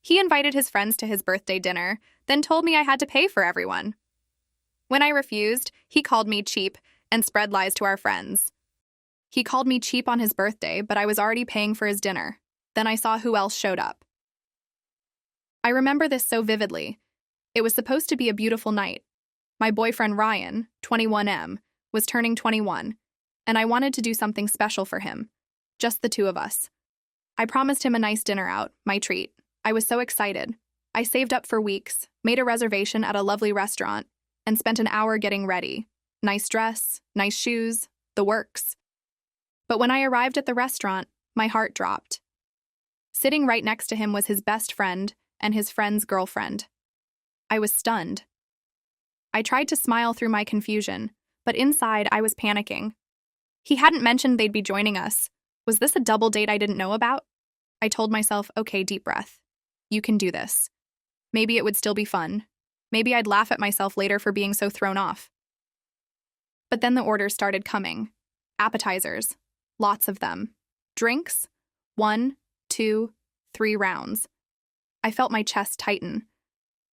He invited his friends to his birthday dinner, then told me I had to pay for everyone. When I refused, he called me cheap and spread lies to our friends. He called me cheap on his birthday, but I was already paying for his dinner. Then I saw who else showed up. I remember this so vividly. It was supposed to be a beautiful night. My boyfriend Ryan, 21M, was turning 21, and I wanted to do something special for him. Just the two of us. I promised him a nice dinner out, my treat. I was so excited. I saved up for weeks, made a reservation at a lovely restaurant, and spent an hour getting ready. Nice dress, nice shoes, the works. But when I arrived at the restaurant, my heart dropped. Sitting right next to him was his best friend and his friend's girlfriend. I was stunned. I tried to smile through my confusion, but inside I was panicking. He hadn't mentioned they'd be joining us. Was this a double date I didn't know about? I told myself, okay, deep breath. You can do this. Maybe it would still be fun. Maybe I'd laugh at myself later for being so thrown off. But then the orders started coming. Appetizers. Lots of them. Drinks. 1, 2, 3 rounds. I felt my chest tighten.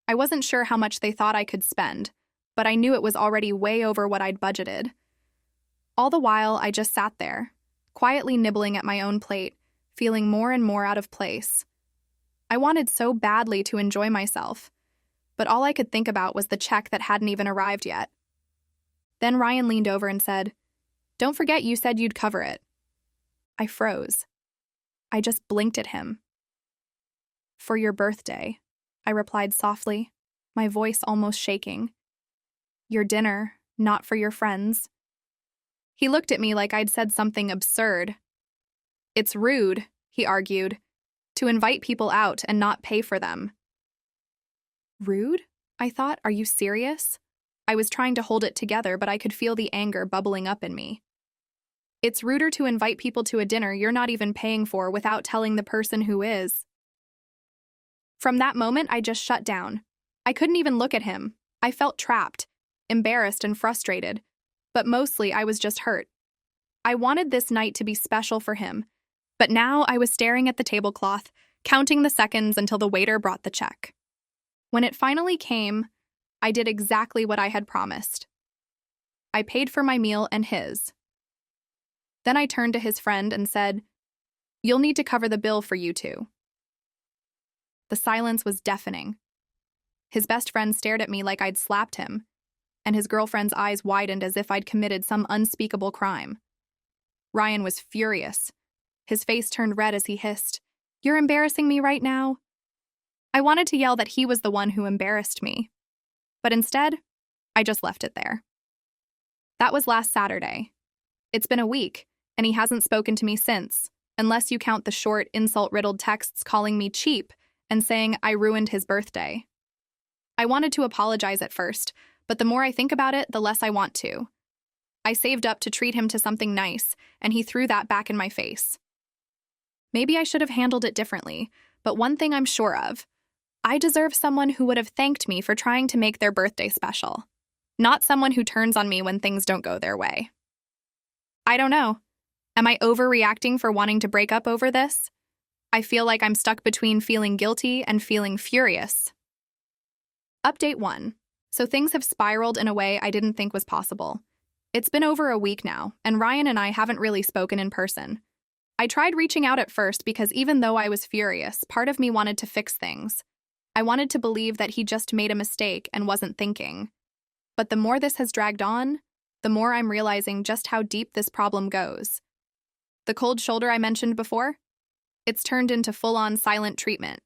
I wasn't sure how much they thought I could spend, but I knew it was already way over what I'd budgeted. All the while, I just sat there, quietly nibbling at my own plate, feeling more and more out of place. I wanted so badly to enjoy myself, but all I could think about was the check that hadn't even arrived yet. Then Ryan leaned over and said, "Don't forget you said you'd cover it." I froze. I just blinked at him. "For your birthday," I replied softly, my voice almost shaking. "Your dinner, not for your friends." He looked at me like I'd said something absurd. "It's rude," he argued, "to invite people out and not pay for them." Rude? I thought, are you serious? I was trying to hold it together, but I could feel the anger bubbling up in me. It's ruder to invite people to a dinner you're not even paying for without telling the person who is. From that moment, I just shut down. I couldn't even look at him. I felt trapped, embarrassed and frustrated, but mostly I was just hurt. I wanted this night to be special for him, but now I was staring at the tablecloth, counting the seconds until the waiter brought the check. When it finally came, I did exactly what I had promised. I paid for my meal and his. Then I turned to his friend and said, "You'll need to cover the bill for you two." The silence was deafening. His best friend stared at me like I'd slapped him, and his girlfriend's eyes widened as if I'd committed some unspeakable crime. Ryan was furious. His face turned red as he hissed, "You're embarrassing me right now." I wanted to yell that he was the one who embarrassed me, but instead, I just left it there. That was last Saturday. It's been a week, and he hasn't spoken to me since, unless you count the short, insult-riddled texts calling me cheap and saying I ruined his birthday. I wanted to apologize at first, but the more I think about it, the less I want to. I saved up to treat him to something nice, and he threw that back in my face. Maybe I should have handled it differently, but one thing I'm sure of, I deserve someone who would have thanked me for trying to make their birthday special, not someone who turns on me when things don't go their way. I don't know. Am I overreacting for wanting to break up over this? I feel like I'm stuck between feeling guilty and feeling furious. Update 1. So things have spiraled in a way I didn't think was possible. It's been over a week now, and Ryan and I haven't really spoken in person. I tried reaching out at first because even though I was furious, part of me wanted to fix things. I wanted to believe that he just made a mistake and wasn't thinking. But the more this has dragged on, the more I'm realizing just how deep this problem goes. The cold shoulder I mentioned before? It's turned into full-on silent treatment.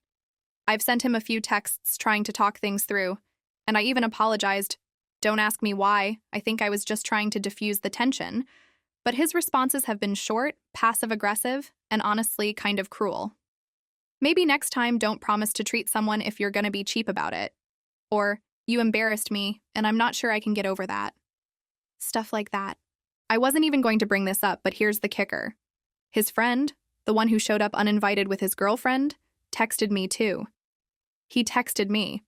I've sent him a few texts trying to talk things through, and I even apologized. Don't ask me why, I think I was just trying to diffuse the tension, but his responses have been short, passive-aggressive, and honestly kind of cruel. Maybe next time don't promise to treat someone if you're gonna be cheap about it. Or, you embarrassed me, and I'm not sure I can get over that. Stuff like that. I wasn't even going to bring this up, but here's the kicker. His friend, the one who showed up uninvited with his girlfriend, texted me too. He texted me.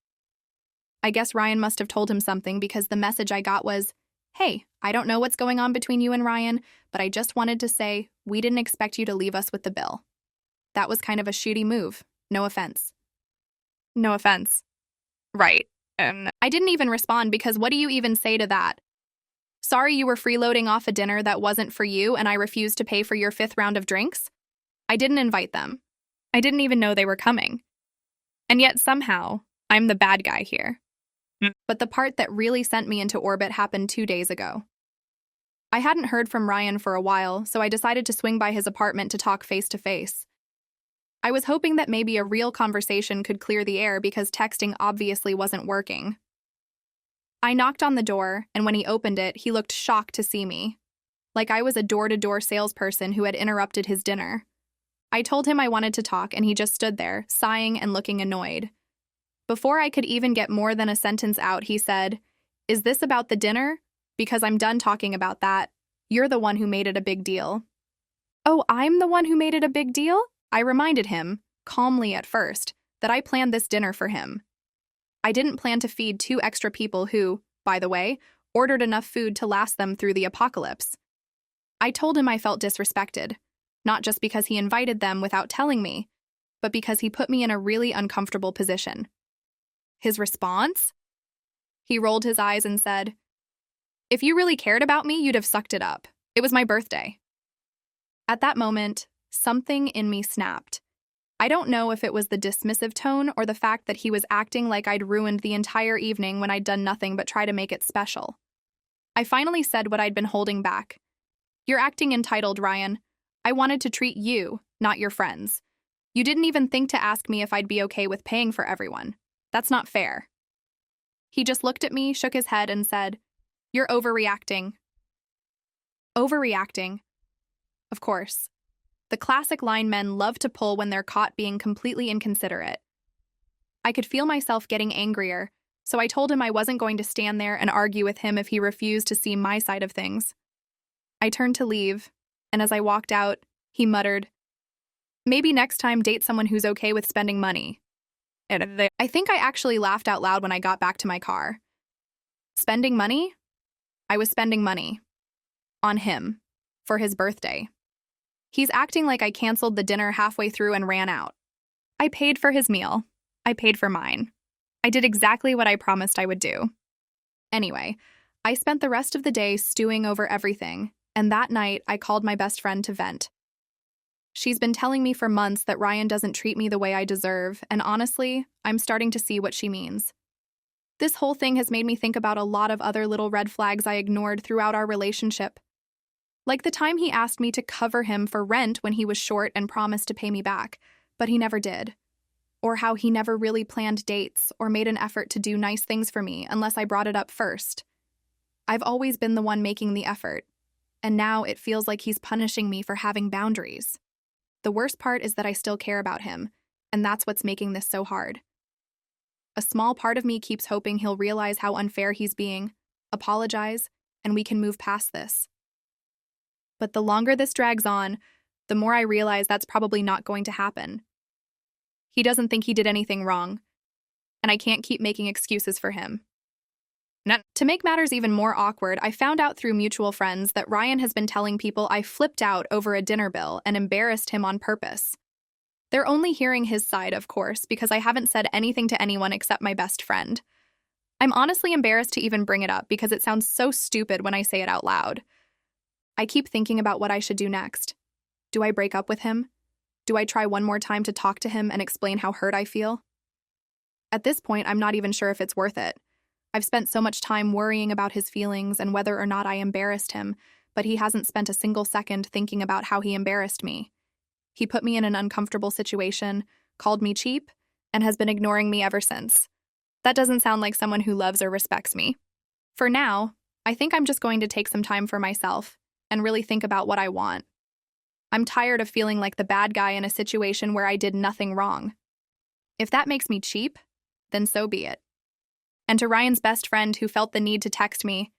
I guess Ryan must have told him something because the message I got was, "Hey, I don't know what's going on between you and Ryan, but I just wanted to say we didn't expect you to leave us with the bill." That was kind of a shooty move, no offense. No offense. Right. I didn't even respond because what do you even say to that? Sorry you were freeloading off a dinner that wasn't for you and I refused to pay for your fifth round of drinks? I didn't invite them. I didn't even know they were coming. And yet somehow, I'm the bad guy here. But the part that really sent me into orbit happened 2 days ago. I hadn't heard from Ryan for a while, so I decided to swing by his apartment to talk face to face. I was hoping that maybe a real conversation could clear the air because texting obviously wasn't working. I knocked on the door, and when he opened it, he looked shocked to see me, like I was a door-to-door salesperson who had interrupted his dinner. I told him I wanted to talk, and he just stood there, sighing and looking annoyed. Before I could even get more than a sentence out, he said, "Is this about the dinner? Because I'm done talking about that. You're the one who made it a big deal." Oh, I'm the one who made it a big deal? I reminded him, calmly at first, that I planned this dinner for him. I didn't plan to feed 2 extra people who, by the way, ordered enough food to last them through the apocalypse. I told him I felt disrespected, not just because he invited them without telling me, but because he put me in a really uncomfortable position. His response? He rolled his eyes and said, "If you really cared about me, you'd have sucked it up. It was my birthday." At that moment, something in me snapped. I don't know if it was the dismissive tone or the fact that he was acting like I'd ruined the entire evening when I'd done nothing but try to make it special. I finally said what I'd been holding back. "You're acting entitled, Ryan. I wanted to treat you, not your friends. You didn't even think to ask me if I'd be okay with paying for everyone. That's not fair." He just looked at me, shook his head, and said, "You're overreacting." Overreacting. Of course. The classic line men love to pull when they're caught being completely inconsiderate. I could feel myself getting angrier, so I told him I wasn't going to stand there and argue with him if he refused to see my side of things. I turned to leave, and as I walked out, he muttered, "Maybe next time date someone who's okay with spending money." I think I actually laughed out loud when I got back to my car. Spending money? I was spending money. On him. For his birthday. He's acting like I canceled the dinner halfway through and ran out. I paid for his meal. I paid for mine. I did exactly what I promised I would do. Anyway, I spent the rest of the day stewing over everything, and that night I called my best friend to vent. She's been telling me for months that Ryan doesn't treat me the way I deserve, and honestly, I'm starting to see what she means. This whole thing has made me think about a lot of other little red flags I ignored throughout our relationship. Like the time he asked me to cover him for rent when he was short and promised to pay me back, but he never did. Or how he never really planned dates or made an effort to do nice things for me unless I brought it up first. I've always been the one making the effort, and now it feels like he's punishing me for having boundaries. The worst part is that I still care about him, and that's what's making this so hard. A small part of me keeps hoping he'll realize how unfair he's being, apologize, and we can move past this. But the longer this drags on, the more I realize that's probably not going to happen. He doesn't think he did anything wrong, and I can't keep making excuses for him. To make matters even more awkward, I found out through mutual friends that Ryan has been telling people I flipped out over a dinner bill and embarrassed him on purpose. They're only hearing his side, of course, because I haven't said anything to anyone except my best friend. I'm honestly embarrassed to even bring it up because it sounds so stupid when I say it out loud. I keep thinking about what I should do next. Do I break up with him? Do I try one more time to talk to him and explain how hurt I feel? At this point, I'm not even sure if it's worth it. I've spent so much time worrying about his feelings and whether or not I embarrassed him, but he hasn't spent a single second thinking about how he embarrassed me. He put me in an uncomfortable situation, called me cheap, and has been ignoring me ever since. That doesn't sound like someone who loves or respects me. For now, I think I'm just going to take some time for myself and really think about what I want. I'm tired of feeling like the bad guy in a situation where I did nothing wrong. If that makes me cheap, then so be it. And to Ryan's best friend who felt the need to text me,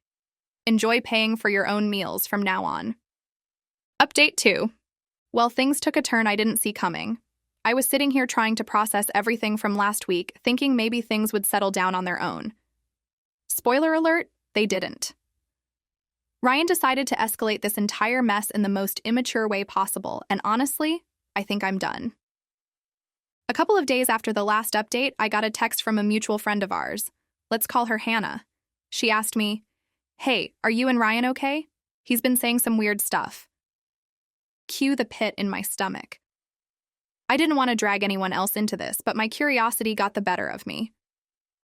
enjoy paying for your own meals from now on. Update 2. Well, things took a turn I didn't see coming. I was sitting here trying to process everything from last week, thinking maybe things would settle down on their own. Spoiler alert, they didn't. Ryan decided to escalate this entire mess in the most immature way possible, and honestly, I think I'm done. A couple of days after the last update, I got a text from a mutual friend of ours. Let's call her Hannah. She asked me, "Hey, are you and Ryan okay? He's been saying some weird stuff." Cue the pit in my stomach. I didn't want to drag anyone else into this, but my curiosity got the better of me.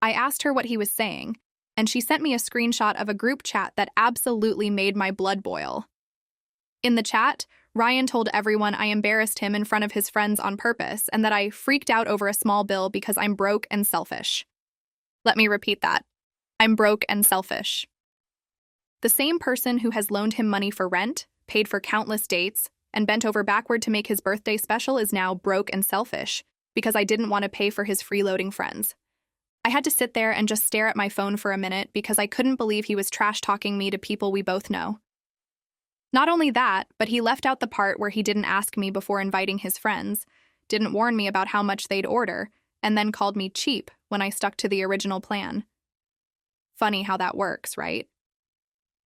I asked her what he was saying, and she sent me a screenshot of a group chat that absolutely made my blood boil. In the chat, Ryan told everyone I embarrassed him in front of his friends on purpose and that I freaked out over a small bill because I'm broke and selfish. Let me repeat that. I'm broke and selfish. The same person who has loaned him money for rent, paid for countless dates, and bent over backward to make his birthday special is now broke and selfish because I didn't want to pay for his freeloading friends. I had to sit there and just stare at my phone for a minute because I couldn't believe he was trash-talking me to people we both know. Not only that, but he left out the part where he didn't ask me before inviting his friends, didn't warn me about how much they'd order, and then called me cheap when I stuck to the original plan. Funny how that works, right?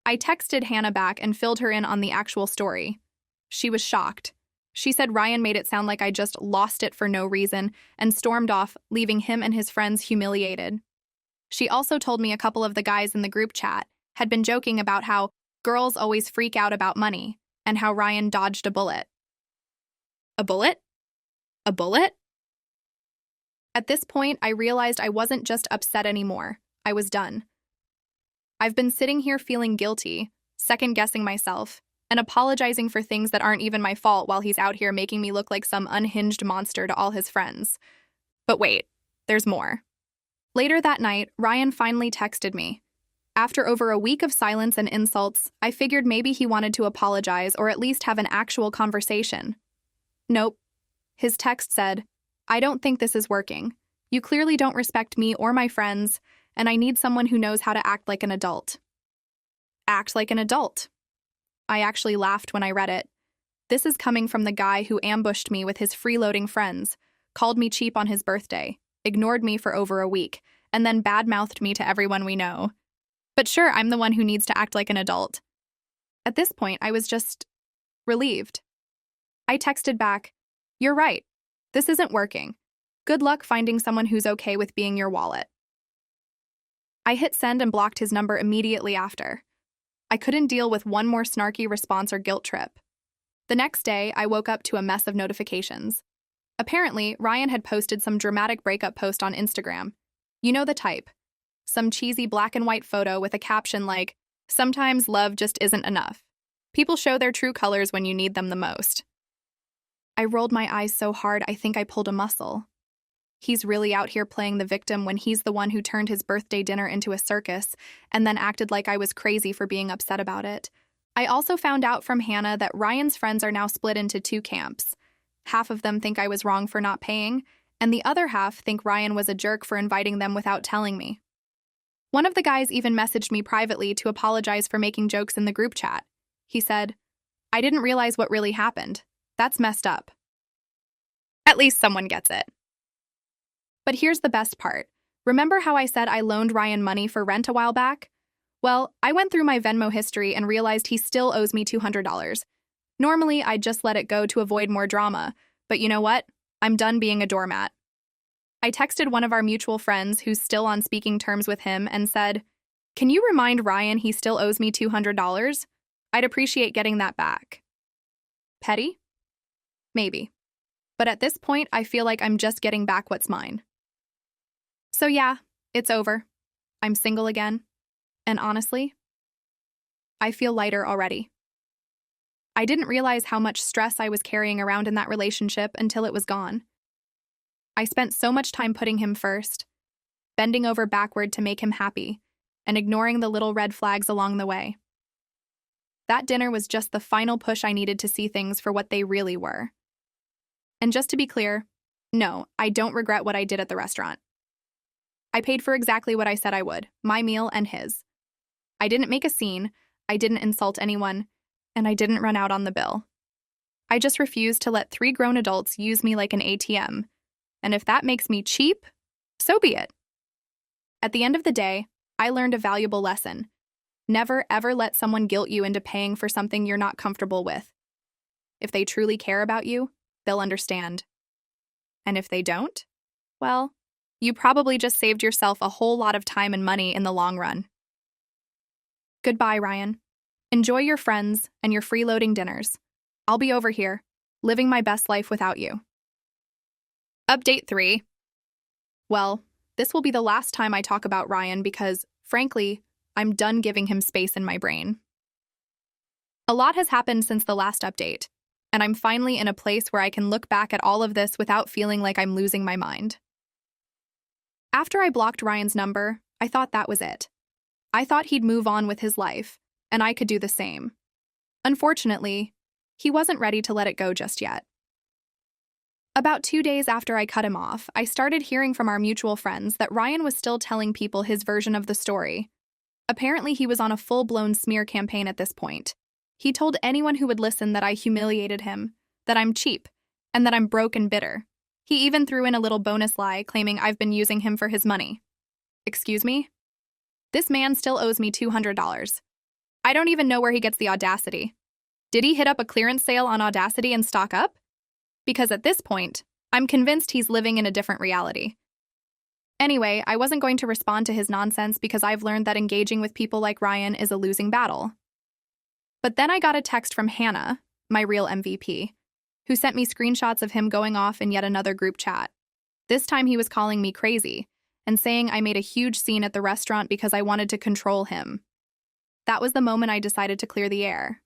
I texted Hannah back and filled her in on the actual story. She was shocked. She said Ryan made it sound like I just lost it for no reason and stormed off, leaving him and his friends humiliated. She also told me a couple of the guys in the group chat had been joking about how girls always freak out about money and how Ryan dodged a bullet. A bullet? A bullet? At this point, I realized I wasn't just upset anymore. I was done. I've been sitting here feeling guilty, second-guessing myself, and apologizing for things that aren't even my fault while he's out here making me look like some unhinged monster to all his friends. But wait, there's more. Later that night, Ryan finally texted me. After over a week of silence and insults, I figured maybe he wanted to apologize or at least have an actual conversation. Nope. His text said, "I don't think this is working. You clearly don't respect me or my friends, and I need someone who knows how to act like an adult." Act like an adult. I actually laughed when I read it. This is coming from the guy who ambushed me with his freeloading friends, called me cheap on his birthday, ignored me for over a week, and then badmouthed me to everyone we know. But sure, I'm the one who needs to act like an adult. At this point, I was just relieved. I texted back, "You're right. This isn't working. Good luck finding someone who's okay with being your wallet." I hit send and blocked his number immediately after. I couldn't deal with one more snarky response or guilt trip. The next day, I woke up to a mess of notifications. Apparently, Ryan had posted some dramatic breakup post on Instagram. You know the type. Some cheesy black and white photo with a caption like, "Sometimes love just isn't enough. People show their true colors when you need them the most." I rolled my eyes so hard I think I pulled a muscle. He's really out here playing the victim when he's the one who turned his birthday dinner into a circus and then acted like I was crazy for being upset about it. I also found out from Hannah that Ryan's friends are now split into two camps. Half of them think I was wrong for not paying, and the other half think Ryan was a jerk for inviting them without telling me. One of the guys even messaged me privately to apologize for making jokes in the group chat. He said, "I didn't realize what really happened. That's messed up." At least someone gets it. But here's the best part. Remember how I said I loaned Ryan money for rent a while back? Well, I went through my Venmo history and realized he still owes me $200. Normally, I'd just let it go to avoid more drama, but you know what? I'm done being a doormat. I texted one of our mutual friends who's still on speaking terms with him and said, "Can you remind Ryan he still owes me $200? I'd appreciate getting that back." Petty? Maybe. But at this point, I feel like I'm just getting back what's mine. So yeah, it's over. I'm single again. And honestly, I feel lighter already. I didn't realize how much stress I was carrying around in that relationship until it was gone. I spent so much time putting him first, bending over backward to make him happy, and ignoring the little red flags along the way. That dinner was just the final push I needed to see things for what they really were. And just to be clear, no, I don't regret what I did at the restaurant. I paid for exactly what I said I would, my meal and his. I didn't make a scene, I didn't insult anyone, and I didn't run out on the bill. I just refused to let 3 grown adults use me like an ATM, and if that makes me cheap, so be it. At the end of the day, I learned a valuable lesson. Never ever let someone guilt you into paying for something you're not comfortable with. If they truly care about you, they'll understand. And if they don't, well, you probably just saved yourself a whole lot of time and money in the long run. Goodbye, Ryan. Enjoy your friends and your freeloading dinners. I'll be over here, living my best life without you. Update 3. Well, this will be the last time I talk about Ryan because, frankly, I'm done giving him space in my brain. A lot has happened since the last update, and I'm finally in a place where I can look back at all of this without feeling like I'm losing my mind. After I blocked Ryan's number, I thought that was it. I thought he'd move on with his life, and I could do the same. Unfortunately, he wasn't ready to let it go just yet. About 2 days after I cut him off, I started hearing from our mutual friends that Ryan was still telling people his version of the story. Apparently, he was on a full-blown smear campaign at this point. He told anyone who would listen that I humiliated him, that I'm cheap, and that I'm broke and bitter. He even threw in a little bonus lie claiming I've been using him for his money. Excuse me? This man still owes me $200. I don't even know where he gets the audacity. Did he hit up a clearance sale on Audacity and stock up? Because at this point, I'm convinced he's living in a different reality. Anyway, I wasn't going to respond to his nonsense because I've learned that engaging with people like Ryan is a losing battle. But then I got a text from Hannah, my real MVP, who sent me screenshots of him going off in yet another group chat. This time he was calling me crazy and saying I made a huge scene at the restaurant because I wanted to control him. That was the moment I decided to clear the air.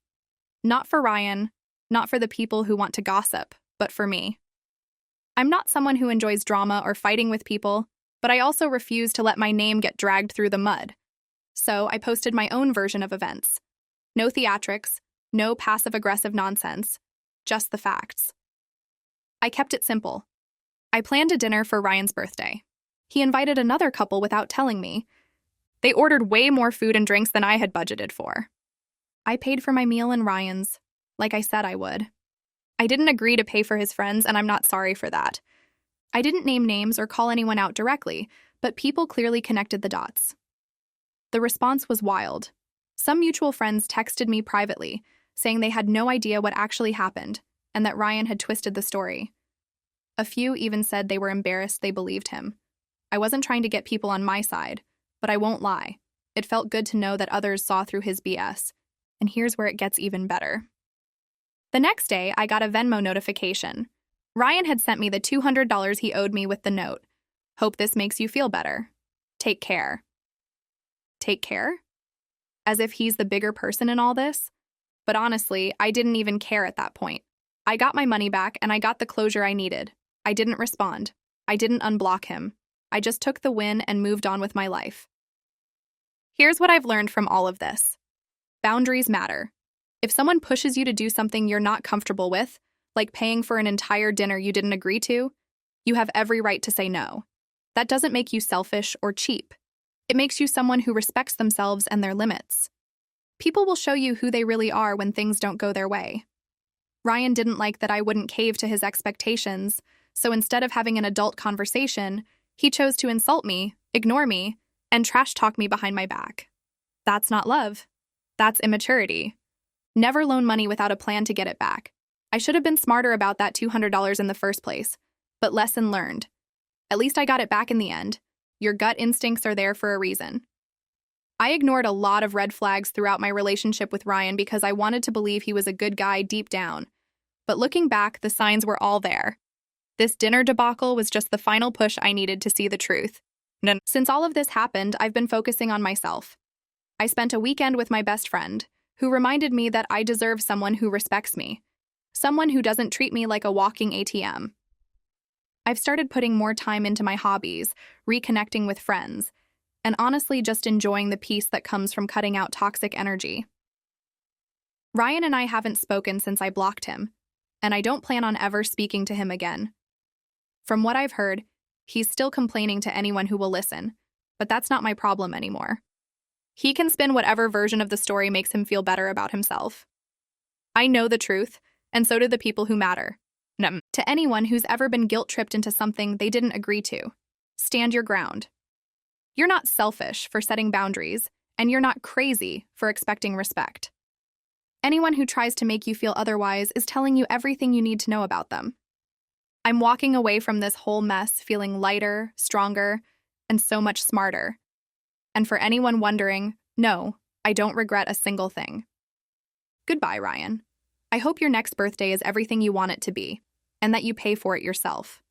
Not for Ryan, not for the people who want to gossip, but for me. I'm not someone who enjoys drama or fighting with people, but I also refuse to let my name get dragged through the mud. So I posted my own version of events. No theatrics, no passive-aggressive nonsense, just the facts. I kept it simple. I planned a dinner for Ryan's birthday. He invited another couple without telling me. They ordered way more food and drinks than I had budgeted for. I paid for my meal and Ryan's, like I said I would. I didn't agree to pay for his friends, and I'm not sorry for that. I didn't name names or call anyone out directly, but people clearly connected the dots. The response was wild. Some mutual friends texted me privately, saying they had no idea what actually happened and that Ryan had twisted the story. A few even said they were embarrassed they believed him. I wasn't trying to get people on my side, but I won't lie. It felt good to know that others saw through his BS. And here's where it gets even better. The next day, I got a Venmo notification. Ryan had sent me the $200 he owed me with the note. Hope this makes you feel better. Take care. Take care? As if he's the bigger person in all this? But honestly, I didn't even care at that point. I got my money back and I got the closure I needed. I didn't respond. I didn't unblock him. I just took the win and moved on with my life. Here's what I've learned from all of this. Boundaries matter. If someone pushes you to do something you're not comfortable with, like paying for an entire dinner you didn't agree to, you have every right to say no. That doesn't make you selfish or cheap. It makes you someone who respects themselves and their limits. People will show you who they really are when things don't go their way. Ryan didn't like that I wouldn't cave to his expectations, so instead of having an adult conversation, he chose to insult me, ignore me, and trash talk me behind my back. That's not love. That's immaturity. Never loan money without a plan to get it back. I should have been smarter about that $200 in the first place, but lesson learned. At least I got it back in the end. Your gut instincts are there for a reason. I ignored a lot of red flags throughout my relationship with Ryan because I wanted to believe he was a good guy deep down. But looking back, the signs were all there. This dinner debacle was just the final push I needed to see the truth. Since all of this happened, I've been focusing on myself. I spent a weekend with my best friend, who reminded me that I deserve someone who respects me, someone who doesn't treat me like a walking ATM. I've started putting more time into my hobbies, reconnecting with friends, and honestly just enjoying the peace that comes from cutting out toxic energy. Ryan and I haven't spoken since I blocked him, and I don't plan on ever speaking to him again. From what I've heard, he's still complaining to anyone who will listen, but that's not my problem anymore. He can spin whatever version of the story makes him feel better about himself. I know the truth, and so do the people who matter. To anyone who's ever been guilt-tripped into something they didn't agree to, stand your ground. You're not selfish for setting boundaries, and you're not crazy for expecting respect. Anyone who tries to make you feel otherwise is telling you everything you need to know about them. I'm walking away from this whole mess feeling lighter, stronger, and so much smarter. And for anyone wondering, no, I don't regret a single thing. Goodbye, Ryan. I hope your next birthday is everything you want it to be, and that you pay for it yourself.